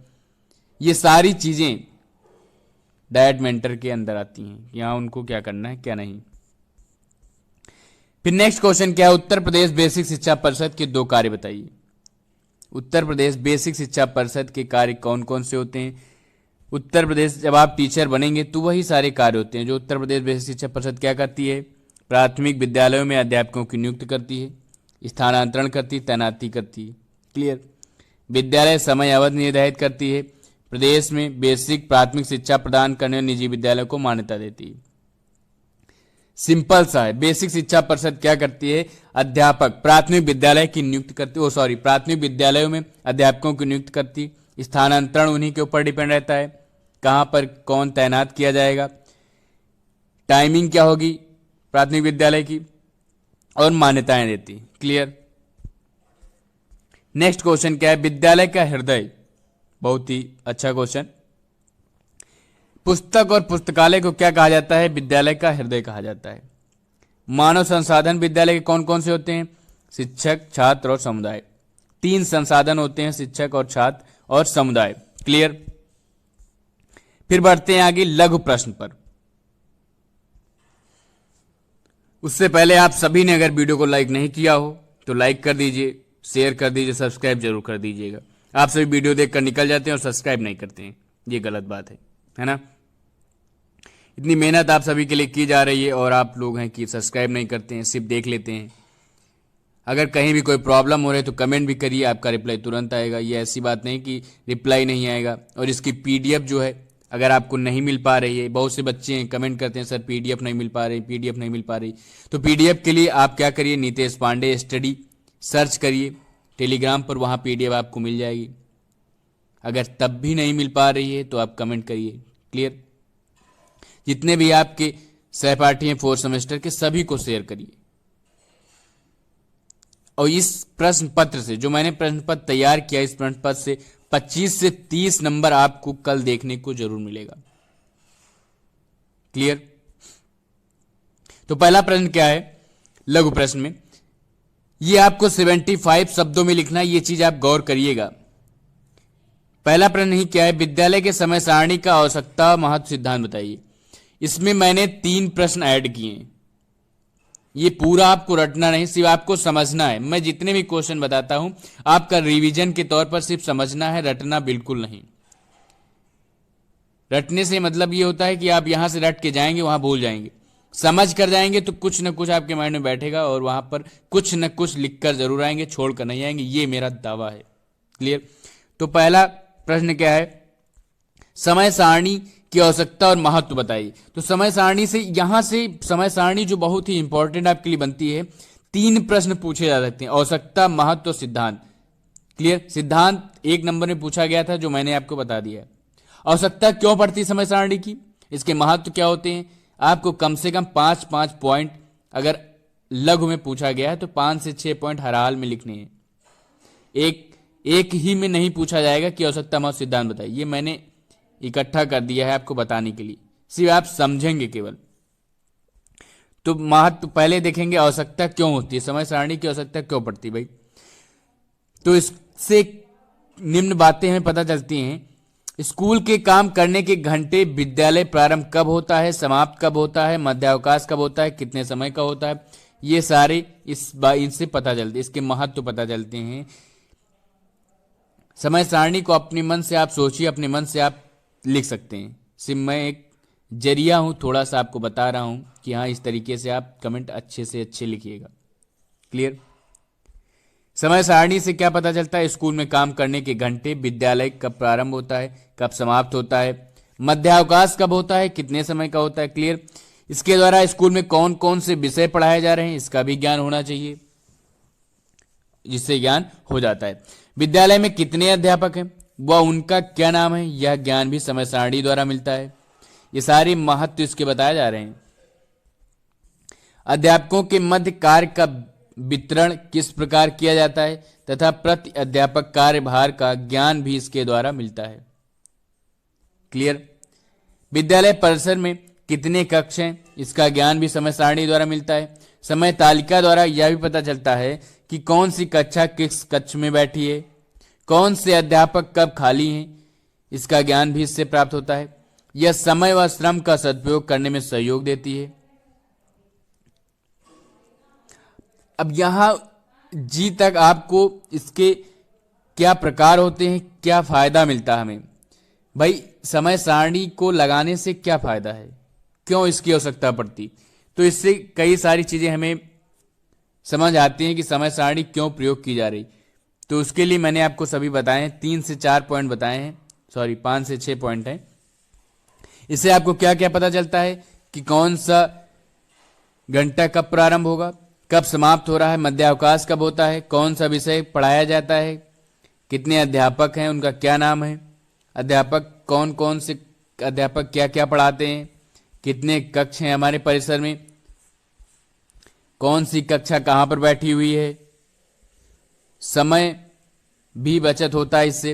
ये सारी चीजें डायट मेंटर के अंदर आती हैं, यहाँ उनको क्या करना है क्या नहीं। फिर नेक्स्ट क्वेश्चन क्या है, उत्तर प्रदेश बेसिक शिक्षा परिषद के 2 कार्य बताइए। उत्तर प्रदेश बेसिक शिक्षा परिषद के कार्य कौन कौन से होते हैं। उत्तर प्रदेश जब आप टीचर बनेंगे तो वही सारे कार्य होते हैं जो उत्तर प्रदेश बेसिक शिक्षा परिषद क्या करती है, प्राथमिक विद्यालयों में अध्यापकों की नियुक्ति करती है, स्थानांतरण करती है, तैनाती करती है। क्लियर। विद्यालय समय अवधि निर्धारित करती है, प्रदेश में बेसिक प्राथमिक शिक्षा प्रदान करने वाले निजी विद्यालयों को मान्यता देती है। सिंपल सा है, बेसिक शिक्षा परिषद क्या करती है, अध्यापक प्राथमिक विद्यालय की नियुक्ति करती है, प्राथमिक विद्यालयों में अध्यापकों की नियुक्ति करती है। स्थानांतरण उन्हीं के ऊपर डिपेंड रहता है, कहां पर कौन तैनात किया जाएगा, टाइमिंग क्या होगी प्राथमिक विद्यालय की, और मान्यताएं देती। क्लियर। नेक्स्ट क्वेश्चन क्या है, विद्यालय का हृदय, बहुत ही अच्छा क्वेश्चन। पुस्तक और पुस्तकालय को क्या कहा जाता है, विद्यालय का हृदय कहा जाता है। मानव संसाधन विद्यालय के कौन कौन से होते हैं? शिक्षक, छात्र और समुदाय। 3 संसाधन होते हैं, शिक्षक और छात्र और समुदाय। क्लियर? फिर बढ़ते हैं आगे लघु प्रश्न पर। उससे पहले आप सभी ने अगर वीडियो को लाइक नहीं किया हो तो लाइक कर दीजिए, शेयर कर दीजिए, सब्सक्राइब जरूर कर दीजिएगा। आप सभी वीडियो देखकर निकल जाते हैं और सब्सक्राइब नहीं करते हैं, ये गलत बात है ना? इतनी मेहनत आप सभी के लिए की जा रही है और आप लोग हैं कि सब्सक्राइब नहीं करते हैं, सिर्फ देख लेते हैं। अगर कहीं भी कोई प्रॉब्लम हो रही है तो कमेंट भी करिए, आपका रिप्लाई तुरंत आएगा। ये ऐसी बात नहीं कि रिप्लाई नहीं आएगा। और इसकी पीडीएफ जो है अगर आपको नहीं मिल पा रही है, बहुत से बच्चे हैं कमेंट करते हैं सर पीडीएफ नहीं मिल पा रही, पीडीएफ नहीं मिल पा रही, तो पीडीएफ के लिए आप क्या करिए, नितेश पांडे स्टडी सर्च करिए टेलीग्राम पर, वहाँ पीडीएफ आपको मिल जाएगी। अगर तब भी नहीं मिल पा रही है तो आप कमेंट करिए। क्लियर? जितने भी आपके सहपाठी हैं 4th सेमेस्टर के, सभी को शेयर करिए। और इस प्रश्न पत्र से, जो मैंने प्रश्न पत्र तैयार किया, इस प्रश्न पत्र से 25 से 30 नंबर आपको कल देखने को जरूर मिलेगा। क्लियर? तो पहला प्रश्न क्या है लघु प्रश्न में, ये आपको 75 शब्दों में लिखना है, ये चीज आप गौर करिएगा। पहला प्रश्न ही क्या है, विद्यालय के समय सारणी का आवश्यकता महत्व सिद्धांत बताइए। इसमें मैंने 3 प्रश्न ऐड किए हैं। ये पूरा आपको रटना नहीं, सिर्फ आपको समझना है। मैं जितने भी क्वेश्चन बताता हूं आपका रिवीजन के तौर पर सिर्फ समझना है, रटना बिल्कुल नहीं। रटने से मतलब ये होता है कि आप यहां से रट के जाएंगे, वहां भूल जाएंगे। समझ कर जाएंगे तो कुछ न कुछ आपके माइंड में बैठेगा और वहां पर कुछ न कुछ लिखकर जरूर आएंगे, छोड़ कर नहीं आएंगे, ये मेरा दावा है। क्लियर? तो पहला प्रश्न क्या है, समय सारणी की आवश्यकता और महत्व बताइए। तो समय सारणी से, यहां से समय सारणी जो बहुत ही इंपॉर्टेंट आपके लिए बनती है, 3 प्रश्न पूछे जा सकते हैं, आवश्यकता, महत्व और सिद्धांत। क्लियर? सिद्धांत 1 नंबर में पूछा गया था जो मैंने आपको बता दिया है। आवश्यकता क्यों पड़ती है समय सारणी की, इसके महत्व क्या होते हैं, आपको कम से कम 5-5 पॉइंट, अगर लघु में पूछा गया है तो 5 से 6 पॉइंट हर हाल में लिखने हैं। एक ही में नहीं पूछा जाएगा कि आवश्यकता, महत्व, सिद्धांत बताइए। ये मैंने इकट्ठा कर दिया है आपको बताने के लिए, सिर्फ आप समझेंगे केवल। तो महत्व पहले देखेंगे, आवश्यकता क्यों होती है, समय सारणी की आवश्यकता क्यों पड़ती है भाई। तो इससे निम्न बातें हमें पता चलती हैं। स्कूल के काम करने के घंटे, विद्यालय प्रारंभ कब होता है, समाप्त कब होता है, मध्यावकाश कब होता है, कितने समय का होता है, ये सारे इनसे पता चलते, इसके महत्व पता चलते हैं। समय सारणी को अपने मन से आप सोचिए, अपने मन से आप लिख सकते हैं। सिर्फ मैं एक जरिया हूं, थोड़ा सा आपको बता रहा हूं कि हाँ इस तरीके से आप कमेंट अच्छे से अच्छे लिखिएगा। क्लियर? समय सारणी से क्या पता चलता है, स्कूल में काम करने के घंटे, विद्यालय कब प्रारंभ होता है, कब समाप्त होता है, मध्यावकाश कब होता है, कितने समय का होता है। क्लियर? इसके द्वारा स्कूल में कौन कौन से विषय पढ़ाए जा रहे हैं, इसका भी ज्ञान होना चाहिए, जिससे ज्ञान हो जाता है। विद्यालय में कितने अध्यापक हैं, वह उनका क्या नाम है, यह ज्ञान भी समय सारणी द्वारा मिलता है। ये सारे महत्व इसके बताए जा रहे हैं। अध्यापकों के मध्य कार्य का वितरण किस प्रकार किया जाता है तथा प्रति अध्यापक कार्यभार का ज्ञान भी इसके द्वारा मिलता है। क्लियर? विद्यालय परिसर में कितने कक्ष हैं, इसका ज्ञान भी समय सारणी द्वारा मिलता है। समय तालिका द्वारा यह भी पता चलता है कि कौन सी कक्षा किस कक्ष में बैठी है, कौन से अध्यापक कब खाली हैं, इसका ज्ञान भी इससे प्राप्त होता है। यह समय व श्रम का सदुपयोग करने में सहयोग देती है। अब यहां जी तक आपको इसके क्या प्रकार होते हैं, क्या फायदा मिलता है हमें। भाई समय सारणी को लगाने से क्या फायदा है, क्यों इसकी आवश्यकता पड़ती, तो इससे कई सारी चीजें हमें समझ आती हैं कि समय सारणी क्यों प्रयोग की जा रही। तो उसके लिए मैंने आपको सभी बताए हैं, 3 से 4 पॉइंट बताए हैं, 5 से 6 पॉइंट हैं। इससे आपको क्या क्या पता चलता है कि कौन सा घंटा कब प्रारंभ होगा, कब समाप्त हो रहा है, मध्यावकाश कब होता है, कौन सा विषय पढ़ाया जाता है, कितने अध्यापक हैं, उनका क्या नाम है, अध्यापक कौन कौन से अध्यापक क्या क्या पढ़ाते हैं, कितने कक्ष हैं हमारे परिसर में, कौन सी कक्षा कहां पर बैठी हुई है, समय भी बचत होता है इससे,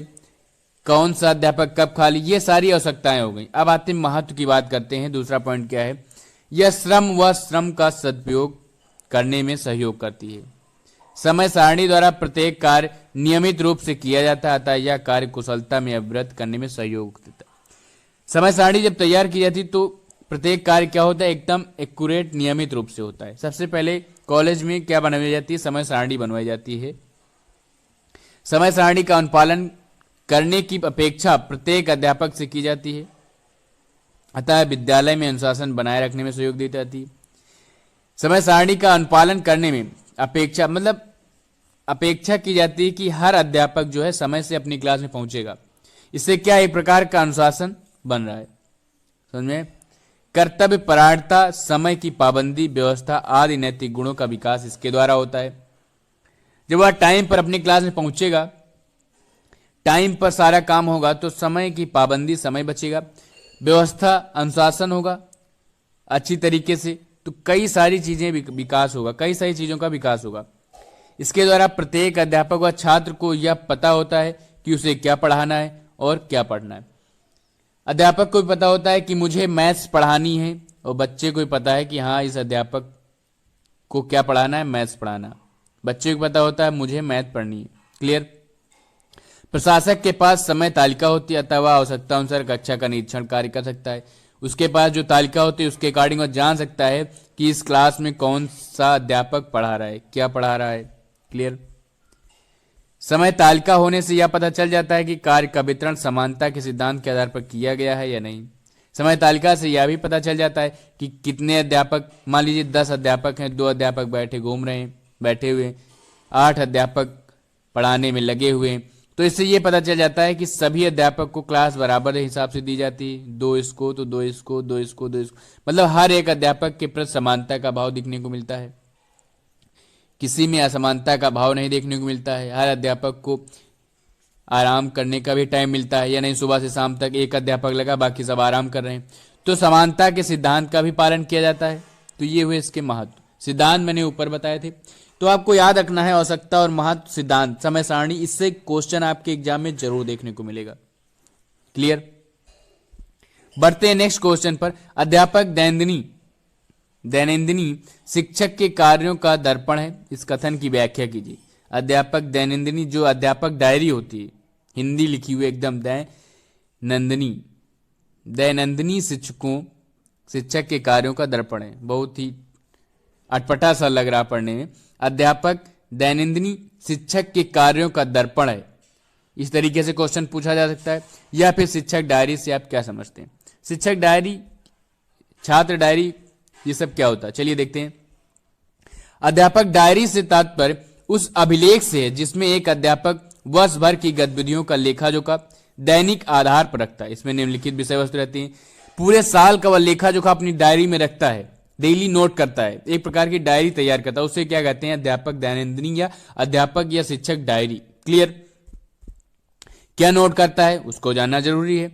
कौन सा अध्यापक कब खाली, ये सारी आवश्यकताएं हो गई। अब आते हैं महत्व की बात करते हैं। दूसरा पॉइंट क्या है, यह श्रम व श्रम का सदुपयोग करने में सहयोग करती है। समय सारणी द्वारा प्रत्येक कार्य नियमित रूप से किया जाता है, अतः यह कार्य कुशलता में अभिवृद्ध करने में सहयोग देता है। समय सारणी जब तैयार की जाती तो प्रत्येक कार्य क्या होता है, एकदम एक्यूरेट नियमित रूप से होता है। सबसे पहले कॉलेज में क्या बनवाई जाती है, समय सारणी बनवाई जाती है। समय सारणी का अनुपालन करने की अपेक्षा प्रत्येक अध्यापक से की जाती है, अतः विद्यालय में अनुशासन बनाए रखने में सहयोग दी जाती है। समय सारणी का अनुपालन करने में अपेक्षा मतलब अपेक्षा की जाती है कि हर अध्यापक जो है समय से अपनी क्लास में पहुंचेगा। इससे क्या एक प्रकार का अनुशासन बन रहा है, समझ में। कर्तव्य परायणता, समय की पाबंदी, व्यवस्था आदि नैतिक गुणों का विकास इसके द्वारा होता है। जब वह टाइम पर अपनी क्लास में पहुंचेगा, टाइम पर सारा काम होगा तो समय की पाबंदी, समय बचेगा, व्यवस्था अनुशासन होगा अच्छी तरीके से, तो कई सारी चीजें विकास होगा, कई सारी चीजों का विकास होगा। इसके द्वारा प्रत्येक अध्यापक व छात्र को यह पता होता है कि उसे क्या पढ़ाना है और क्या पढ़ना है। अध्यापक को भी पता होता है कि मुझे मैथ्स पढ़ानी है, और बच्चे को भी पता है कि हाँ इस अध्यापक को क्या पढ़ाना है, मैथ्स पढ़ाना। बच्चे को पता होता है मुझे मैथ पढ़नी है। क्लियर। प्रशासक के पास समय तालिका होती है, अथवा आवश्यकता अनुसार कक्षा का निरीक्षण कार्य कर सकता है। उसके पास जो तालिका होती है उसके अकॉर्डिंग वह जान सकता है कि इस क्लास में कौन सा अध्यापक पढ़ा रहा है, क्या पढ़ा रहा है। क्लियर। समय तालिका होने से यह पता चल जाता है कि कार्य का वितरण समानता के सिद्धांत के आधार पर किया गया है या नहीं। समय तालिका से यह भी पता चल जाता है कि कितने अध्यापक, मान लीजिए 10 अध्यापक हैं, 2 अध्यापक बैठे हुए, 8 अध्यापक पढ़ाने में लगे हुए हैं, तो इससे यह पता चल जाता है कि सभी अध्यापक को क्लास बराबर हिसाब से दी जाती है। 2 इसको तो 2 इसको, 2 इसको 2 इसको, मतलब हर एक अध्यापक के प्रति समानता का भाव दिखने को मिलता है। किसी में असमानता का भाव नहीं देखने को मिलता है। हर अध्यापक को आराम करने का भी टाइम मिलता है, या नहीं सुबह से शाम तक एक अध्यापक लगा, बाकी सब आराम कर रहे हैं, तो समानता के सिद्धांत का भी पालन किया जाता है। तो ये हुए इसके महत्व। सिद्धांत मैंने ऊपर बताए थे, तो आपको याद रखना है आवश्यकता और महत्व, सिद्धांत, समय सारणी। इससे क्वेश्चन आपके एग्जाम में जरूर देखने को मिलेगा। क्लियर। बढ़ते हैं नेक्स्ट क्वेश्चन पर। अध्यापक दैनंदिनी शिक्षक के कार्यों का दर्पण है, इस कथन की व्याख्या कीजिए। अध्यापक दैनंदिनी, जो अध्यापक डायरी होती है, हिंदी लिखी हुई एकदम, दैनंदिनी शिक्षक के कार्यों का दर्पण है। बहुत ही अटपटा सा लग रहा पढ़ने में। अध्यापक दैनंदिनी शिक्षक के कार्यों का दर्पण है, इस तरीके से क्वेश्चन पूछा जा सकता है। या फिर शिक्षक डायरी से आप क्या समझते हैं? शिक्षक डायरी, छात्र डायरी, ये सब क्या होता है, चलिए देखते हैं। अध्यापक डायरी से तात्पर्य उस अभिलेख से है जिसमें एक अध्यापक वर्ष भर की गतिविधियों का लेखा जोखा दैनिक आधार पर रखता है। इसमें निम्नलिखित विषय वस्तु रहती है। पूरे साल का वह लेखा जोखा अपनी डायरी में रखता है, डेली नोट करता है, एक प्रकार की डायरी तैयार करता है। उसे क्या कहते हैं? अध्यापक दैनंदिनी या अध्यापक या शिक्षक डायरी। क्लियर। क्या नोट करता है उसको जानना जरूरी है।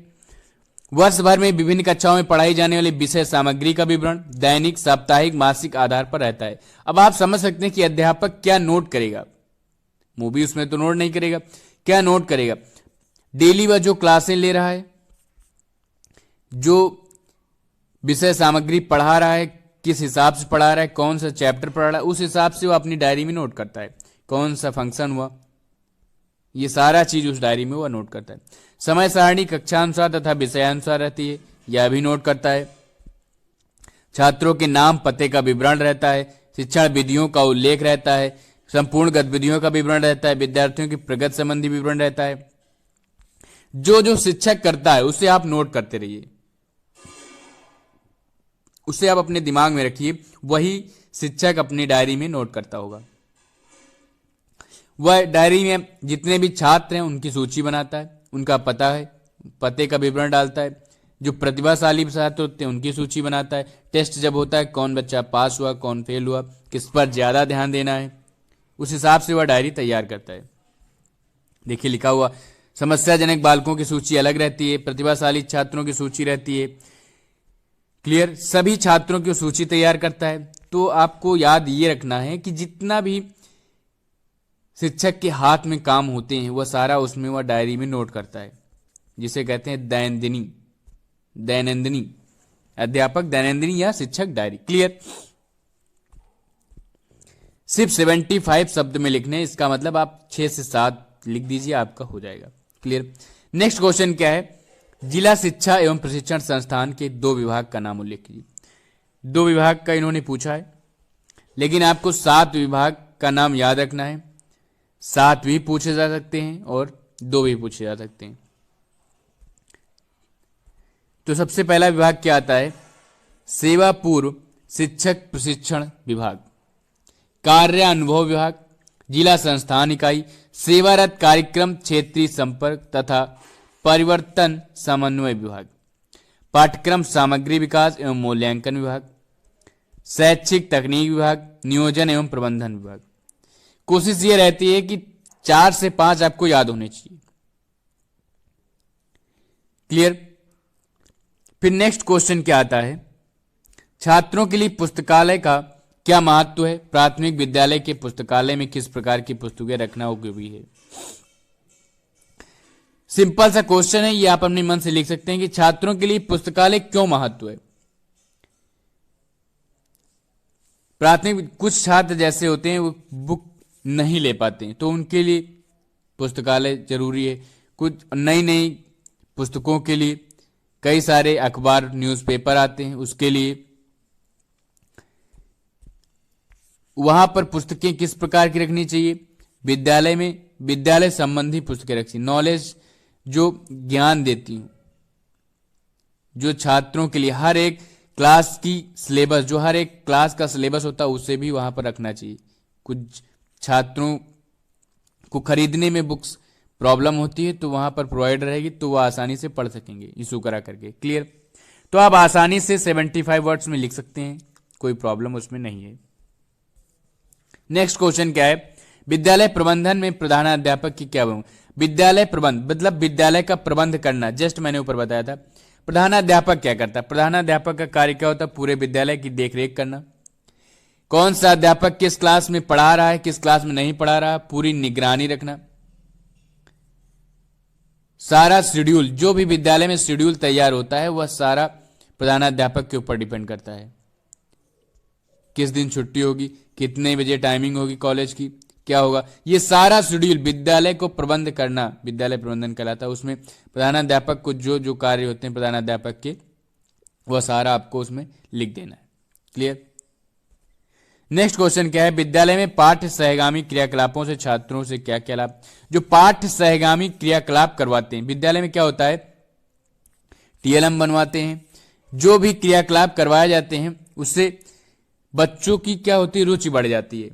वर्ष भर में विभिन्न कक्षाओं में पढ़ाई जाने वाली विषय सामग्री का विवरण दैनिक, साप्ताहिक, मासिक आधार पर रहता है। अब आप समझ सकते हैं कि अध्यापक क्या नोट करेगा। मूवी उसमें तो नोट नहीं करेगा, क्या नोट करेगा? डेली वह जो क्लासें ले रहा है, जो विषय सामग्री पढ़ा रहा है, किस हिसाब से पढ़ा रहा है, कौन सा चैप्टर पढ़ा रहा है, उस हिसाब से वो अपनी डायरी में नोट करता है। कौन सा फंक्शन हुआ, ये सारा चीज उस डायरी में वह नोट करता है। समय सारणी कक्षानुसार तथा विषयानुसार रहती है, यह भी नोट करता है। छात्रों के नाम पते का विवरण रहता है, शिक्षण विधियों का उल्लेख रहता है, संपूर्ण गतिविधियों का विवरण रहता है, विद्यार्थियों की प्रगति संबंधी विवरण रहता है। जो जो शिक्षक करता है उसे आप नोट करते रहिए, उसे आप अपने दिमाग में रखिए, वही शिक्षक अपनी डायरी में नोट करता होगा। वह डायरी में जितने भी छात्र हैं उनकी सूची बनाता है, उनका पता है, पते का विवरण डालता है। जो प्रतिभाशाली छात्र होते हैं उनकी सूची बनाता है। टेस्ट जब होता है कौन बच्चा पास हुआ, कौन फेल हुआ, किस पर ज्यादा ध्यान देना है, उस हिसाब से वह डायरी तैयार करता है। देखिए लिखा हुआ, समस्याजनक बालकों की सूची अलग रहती है, प्रतिभाशाली छात्रों की सूची रहती है। क्लियर। सभी छात्रों की सूची तैयार करता है। तो आपको याद ये रखना है कि जितना भी शिक्षक के हाथ में काम होते हैं वह सारा उसमें वह डायरी में नोट करता है, जिसे कहते हैं दैनंदिनी, अध्यापक दैनंदिनी या शिक्षक डायरी। क्लियर। सिर्फ 75 शब्द में लिखने हैं, इसका मतलब आप 6 से 7 लिख दीजिए, आपका हो जाएगा। क्लियर। नेक्स्ट क्वेश्चन क्या है, जिला शिक्षा एवं प्रशिक्षण संस्थान के 2 विभाग का नाम उल्लेख कीजिए। 2 विभाग का इन्होंने पूछा है, लेकिन आपको 7 विभाग का नाम याद रखना है। 7 भी पूछे जा सकते हैं और 2 भी पूछे जा सकते हैं। तो सबसे पहला विभाग क्या आता है, सेवा पूर्व शिक्षक प्रशिक्षण विभाग, कार्य अनुभव विभाग, जिला संस्थान इकाई, सेवारत कार्यक्रम क्षेत्रीय संपर्क तथा परिवर्तन समन्वय विभाग, पाठ्यक्रम सामग्री विकास एवं मूल्यांकन विभाग, शैक्षिक तकनीक विभाग, नियोजन एवं प्रबंधन विभाग। कोशिश ये रहती है कि 4 से 5 आपको याद होने चाहिए। क्लियर। फिर नेक्स्ट क्वेश्चन क्या आता है, छात्रों के लिए पुस्तकालय का क्या महत्व है, प्राथमिक विद्यालय के पुस्तकालय में किस प्रकार की पुस्तकें रखना उपयोगी है। सिंपल सा क्वेश्चन है, ये आप अपने मन से लिख सकते हैं कि छात्रों के लिए पुस्तकालय क्यों महत्व है। प्राथमिक कुछ छात्र जैसे होते हैं वो बुक नहीं ले पाते हैं, तो उनके लिए पुस्तकालय जरूरी है। कुछ नई नई पुस्तकों के लिए कई सारे अखबार न्यूज़पेपर आते हैं, उसके लिए वहां पर पुस्तकें किस प्रकार की रखनी चाहिए, विद्यालय में विद्यालय संबंधी पुस्तकें रखी, नॉलेज जो ज्ञान देती हूं, जो छात्रों के लिए हर एक क्लास की सिलेबस, जो हर एक क्लास का सिलेबस होता है उसे भी वहां पर रखना चाहिए। कुछ छात्रों को खरीदने में बुक्स प्रॉब्लम होती है, तो वहां पर प्रोवाइड रहेगी तो वह आसानी से पढ़ सकेंगे इशू करा करके। क्लियर। तो आप आसानी से 75 वर्ड्स में लिख सकते हैं, कोई प्रॉब्लम उसमें नहीं है। नेक्स्ट क्वेश्चन क्या है, विद्यालय प्रबंधन में प्रधानाध्यापक की क्या भूमिका। विद्यालय प्रबंध मतलब विद्यालय का प्रबंध करना, जस्ट मैंने ऊपर बताया था। प्रधानाध्यापक क्या करता है, प्रधानाध्यापक का कार्य क्या होता है, पूरे विद्यालय की देखरेख करना। कौन सा अध्यापक किस क्लास में पढ़ा रहा है, किस क्लास में नहीं पढ़ा रहा, पूरी निगरानी रखना। सारा शेड्यूल, जो भी विद्यालय में शेड्यूल तैयार होता है वह सारा प्रधानाध्यापक के ऊपर डिपेंड करता है। किस दिन छुट्टी होगी, कितने बजे टाइमिंग होगी कॉलेज की, क्या होगा, ये सारा शेड्यूल विद्यालय को प्रबंध करना विद्यालय प्रबंधन कहलाता है। उसमें प्रधानाध्यापक को जो जो कार्य होते हैं प्रधानाध्यापक के, वह सारा आपको उसमें लिख देना है। क्लियर। नेक्स्ट क्वेश्चन क्या है, विद्यालय में पाठ्य सहगामी क्रियाकलापों से छात्रों से क्या क्या लाभ। जो पाठ्य सहगामी क्रियाकलाप करवाते हैं विद्यालय में क्या होता है, टीएलएम बनवाते हैं, जो भी क्रियाकलाप करवाए जाते हैं उससे बच्चों की क्या होती है, रुचि बढ़ जाती है।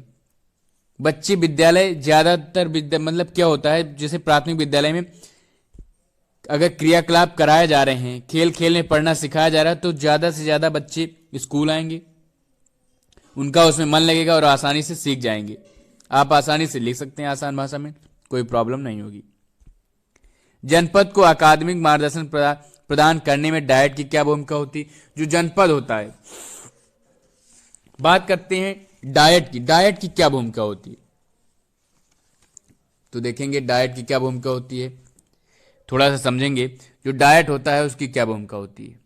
बच्चे विद्यालय ज्यादातर मतलब क्या होता है, जैसे प्राथमिक विद्यालय में अगर क्रियाकलाप कराए जा रहे हैं, खेल खेल में पढ़ना सिखाया जा रहा है, तो ज्यादा से ज्यादा बच्चे स्कूल आएंगे, उनका उसमें मन लगेगा और आसानी से सीख जाएंगे। आप आसानी से लिख सकते हैं, आसान भाषा में, कोई प्रॉब्लम नहीं होगी। जनपद को अकादमिक मार्गदर्शन प्रदान करने में डाइट की क्या भूमिका होती है। जो जनपद होता है, बात करते हैं डाइट की, डाइट की क्या भूमिका होती है, तो देखेंगे डाइट की क्या भूमिका होती है, थोड़ा सा समझेंगे। जो डाइट होता है उसकी क्या भूमिका होती है।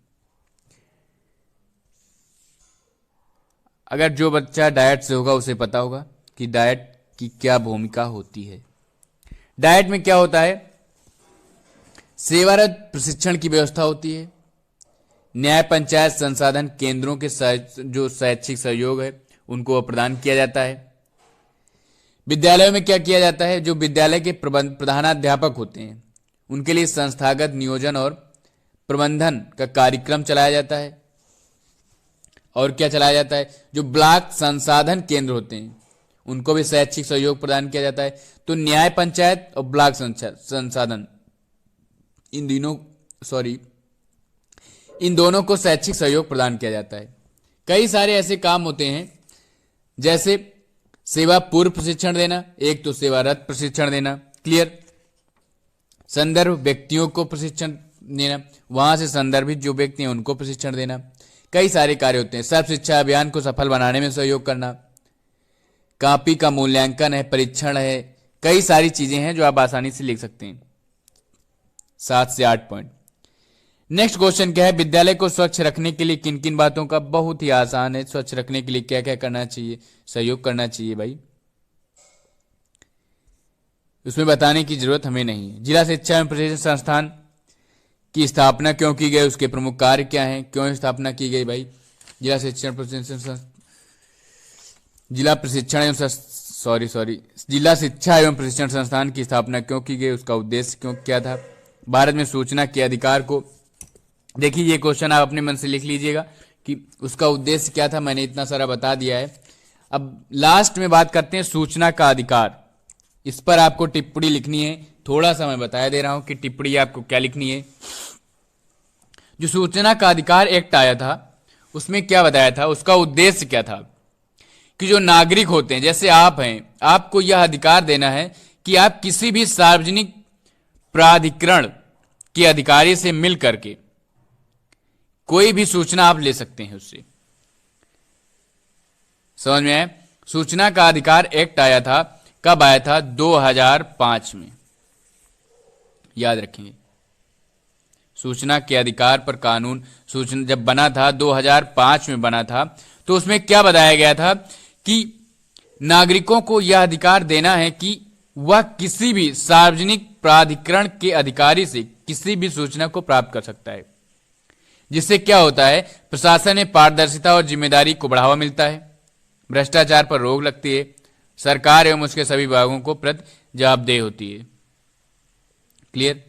अगर जो बच्चा डाइट से होगा उसे पता होगा कि डाइट की क्या भूमिका होती है। डाइट में क्या होता है, सेवारत प्रशिक्षण की व्यवस्था होती है, न्याय पंचायत संसाधन केंद्रों के जो शैक्षिक सहयोग है उनको प्रदान किया जाता है। विद्यालयों में क्या किया जाता है, जो विद्यालय के प्रधानाध्यापक होते हैं उनके लिए संस्थागत नियोजन और प्रबंधन का कार्यक्रम चलाया जाता है। और क्या चलाया जाता है, जो ब्लॉक संसाधन केंद्र होते हैं उनको भी शैक्षिक सहयोग प्रदान किया जाता है। तो न्याय पंचायत और ब्लॉक संसाधन इन दोनों को शैक्षिक सहयोग प्रदान किया जाता है। कई सारे ऐसे काम होते हैं, जैसे सेवा पूर्व प्रशिक्षण देना, एक तो सेवारत प्रशिक्षण देना। क्लियर। संदर्भ व्यक्तियों को प्रशिक्षण देना, वहां से संदर्भित जो व्यक्ति हैं उनको प्रशिक्षण देना। कई सारे कार्य होते हैं। सर्व शिक्षा अभियान को सफल बनाने में सहयोग करना, कॉपी का मूल्यांकन है, परीक्षण है, कई सारी चीजें हैं जो आप आसानी से लिख सकते हैं। 7 से 8 पॉइंट। नेक्स्ट क्वेश्चन क्या है, विद्यालय को स्वच्छ रखने के लिए किन किन बातों का, बहुत ही आसान है, स्वच्छ रखने के लिए क्या क्या करना चाहिए, सहयोग करना चाहिए भाई, उसमें बताने की जरूरत हमें नहीं है। जिला शिक्षा एवं प्रशिक्षण संस्थान की स्थापना क्यों की गई, उसके प्रमुख कार्य क्या हैं, क्यों स्थापना की गई भाई, जिला शिक्षण प्रशिक्षण जिला शिक्षा एवं प्रशिक्षण संस्थान की स्थापना क्यों की गई, उसका उद्देश्य क्यों क्या था। भारत में सूचना के अधिकार को, देखिए ये क्वेश्चन आप अपने मन से लिख लीजिएगा कि उसका उद्देश्य क्या था, मैंने इतना सारा बता दिया है। अब लास्ट में बात करते हैं सूचना का अधिकार, इस पर आपको टिप्पणी लिखनी है, थोड़ा सा मैं बता दे रहा हूं कि टिप्पणी आपको क्या लिखनी है। जो सूचना का अधिकार एक्ट आया था उसमें क्या बताया था, उसका उद्देश्य क्या था कि जो नागरिक होते हैं जैसे आप हैं, आपको यह अधिकार देना है कि आप किसी भी सार्वजनिक प्राधिकरण के अधिकारी से मिल करके कोई भी सूचना आप ले सकते हैं उससे। समझ में आया? सूचना का अधिकार एक्ट आया था, कब आया था, 2005 में, याद रखेंगे। सूचना के अधिकार पर कानून सूचना जब बना था 2005 में बना था, तो उसमें क्या बताया गया था कि नागरिकों को यह अधिकार देना है कि वह किसी भी सार्वजनिक प्राधिकरण के अधिकारी से किसी भी सूचना को प्राप्त कर सकता है, जिससे क्या होता है, प्रशासन में पारदर्शिता और जिम्मेदारी को बढ़ावा मिलता है, भ्रष्टाचार पर रोक लगती है, सरकार एवं उसके सभी विभागों को प्रति जवाबदेह होती है। क्लियर?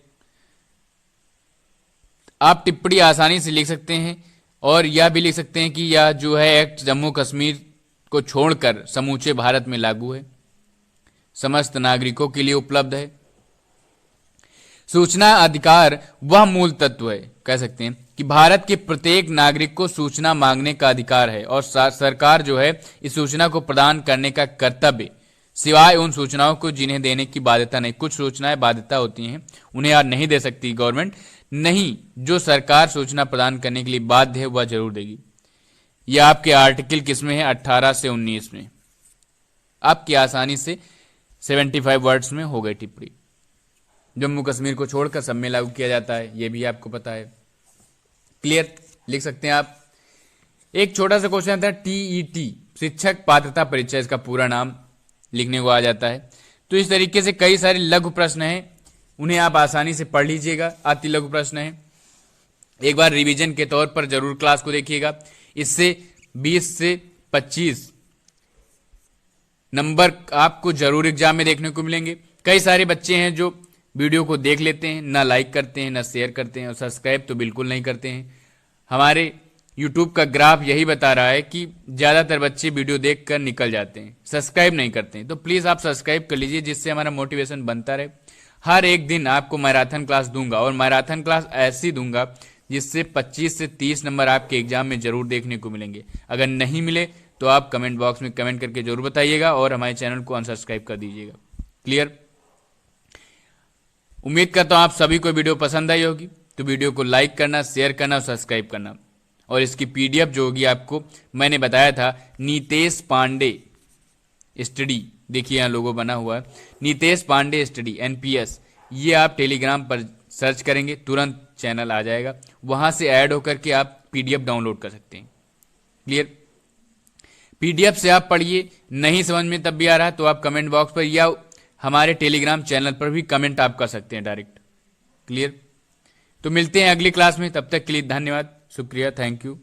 आप टिप्पणी आसानी से लिख सकते हैं और यह भी लिख सकते हैं कि यह जो है एक्ट जम्मू कश्मीर को छोड़कर समूचे भारत में लागू है, समस्त नागरिकों के लिए उपलब्ध है। सूचना अधिकार वह मूल तत्व है, कह सकते हैं कि भारत के प्रत्येक नागरिक को सूचना मांगने का अधिकार है और सरकार जो है इस सूचना को प्रदान करने का कर्तव्य, सिवाय उन सूचनाओं को जिन्हें देने की बाध्यता नहीं। कुछ सूचनाएं बाध्यता होती हैं, उन्हें यार नहीं दे सकती गवर्नमेंट, नहीं, जो सरकार सूचना प्रदान करने के लिए बाध्य है वह जरूर देगी। यह आपके आर्टिकल किसमें है, 18 से 19 में। आपकी आसानी से 75 वर्ड्स में हो गई टिप्पणी। जम्मू कश्मीर को छोड़कर सब में लागू किया जाता है, यह भी आपको पता है। क्लियर? लिख सकते हैं आप। एक छोटा सा क्वेश्चन आता है, टीईटी शिक्षक पात्रता परीक्षा, इसका पूरा नाम लिखने को आ जाता है। तो इस तरीके से कई सारे लघु प्रश्न हैं, उन्हें आप आसानी से पढ़ लीजिएगा। अति लघु प्रश्न है, एक बार रिवीजन के तौर पर जरूर क्लास को देखिएगा। इससे 20 से 25 नंबर आपको जरूर एग्जाम में देखने को मिलेंगे। कई सारे बच्चे हैं जो वीडियो को देख लेते हैं, ना लाइक करते हैं, ना शेयर करते हैं और सब्सक्राइब तो बिल्कुल नहीं करते हैं। हमारे यूट्यूब का ग्राफ यही बता रहा है कि ज़्यादातर बच्चे वीडियो देखकर निकल जाते हैं, सब्सक्राइब नहीं करते हैं। तो प्लीज़ आप सब्सक्राइब कर लीजिए, जिससे हमारा मोटिवेशन बनता रहे। हर एक दिन आपको मैराथन क्लास दूंगा और मैराथन क्लास ऐसी दूंगा जिससे 25 से 30 नंबर आपके एग्जाम में जरूर देखने को मिलेंगे। अगर नहीं मिले तो आप कमेंट बॉक्स में कमेंट करके जरूर बताइएगा और हमारे चैनल को अनसब्सक्राइब कर दीजिएगा। क्लियर? उम्मीद करता हूं आप सभी को वीडियो पसंद आई होगी, तो वीडियो को लाइक करना, शेयर करना और सब्सक्राइब करना। और इसकी पीडीएफ जो होगी आपको मैंने बताया था, नीतेश पांडे स्टडी, देखिए यहाँ लोगो बना हुआ है, नीतेश पांडे स्टडी एनपीएस, ये आप टेलीग्राम पर सर्च करेंगे तुरंत चैनल आ जाएगा, वहां से ऐड होकर के आप पीडीएफ डाउनलोड कर सकते हैं। क्लियर? पीडीएफ से आप पढ़िए, नहीं समझ में तब भी आ रहा है तो आप कमेंट बॉक्स पर या हमारे टेलीग्राम चैनल पर भी कमेंट आप कर सकते हैं डायरेक्ट। क्लियर? तो मिलते हैं अगली क्लास में, तब तक के लिए धन्यवाद, शुक्रिया, थैंक यू।